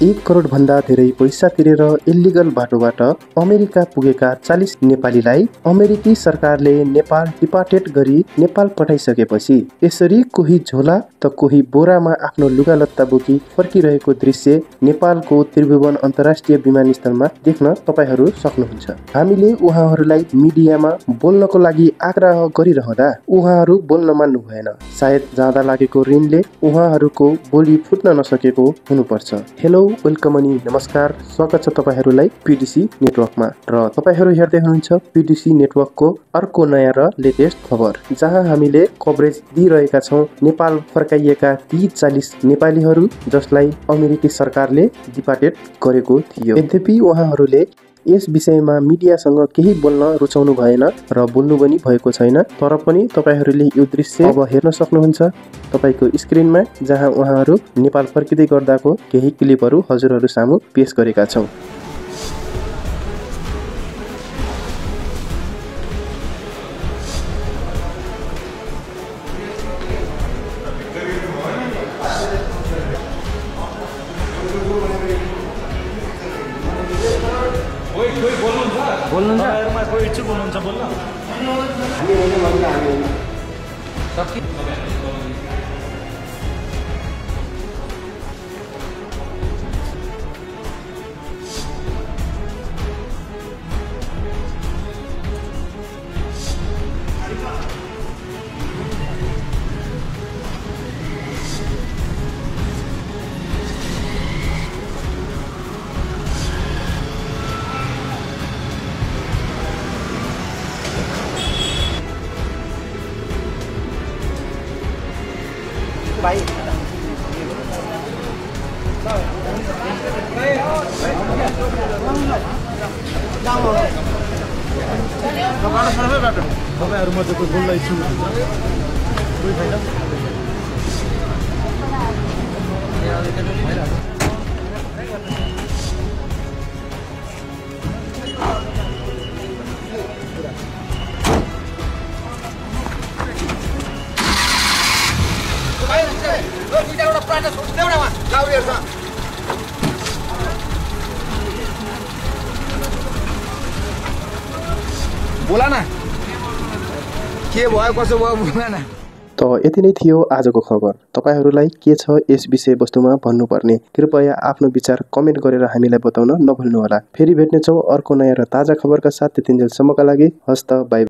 1 करोड भन्दा धेरै पैसा तिरेर इल्लिगल बाटोबाट अमेरिका पुगेका 40 नेपालीलाई अमेरिकी सरकारले नेपाल डिपार्टेड गरी नेपाल पठाइसकेपछि यसरी कोही झोला त कोही बोरामा आफ्नो लुगालत्ता बोकी फर्किरहेको दृश्य नेपालको त्रिभुवन अन्तर्राष्ट्रिय विमानस्थलमा देख्न तपाईहरू सक्नुहुन्छ। हामीले उहाँहरूलाई मिडियामा बोल्नको लागि आग्रह गरिरहँदा उहाँहरू बोल्न मान्नु भएन। सायद जाँदा लागेको ऋणले उहाँहरूको बोली फुट्न नसकेको हुनुपर्छ। हेलो, वेलकम अनि नमस्कार, स्वागत छ तपाईहरूलाई पीडीसी नेटवर्कमा र तपाईहरू हेर्दै हुनुहुन्छ पीडीसी नेटवर्कको अर्को नयाँ र लेटेस्ट खबर, जहाँ हामीले कभरेज दिइरहेका छौँ नेपाल फर्काइएका ती 40 नेपालीहरू जसलाई अमेरिकी सरकारले डिपार्टेड गरेको थियो। यद्यपि उहाँहरूले यस विषयमा मिडियासँग केही बोल्न रुचाउनु भएन र बोल्नु पनि भएको छैन। तर पनि तपाईहरूले यो दृश्य अब हेर्न सक्नुहुन्छ तपाईको स्क्रिनमा, जहाँ उहाँहरू नेपाल फर्किँदै गर्दाको केही क्लिपहरू हजुरहरू सामु पेश गरेका छौँ। बोल्नुहुन्छ कोही इच्छुक हुनुहुन्छ बोल्न? भाइ तपाईँहरू मजाको बोल्न इच्छुक कोही छैन? बोला न, के भयो कसो भयो बोला न। त यति नै थियो आजको खबर। तपाईहरूलाई के छ यस विषयवस्तुमा भन्नुपर्ने, कृपया आफ्नो विचार कमेन्ट गरेर हामीलाई बताउन नभुल्नुहोला। फेरि भेट्नेछौँ अर्को नयाँ र ताजा खबरका साथ। त्यतिन्जेलसम्मका लागि हस्त, बाइ।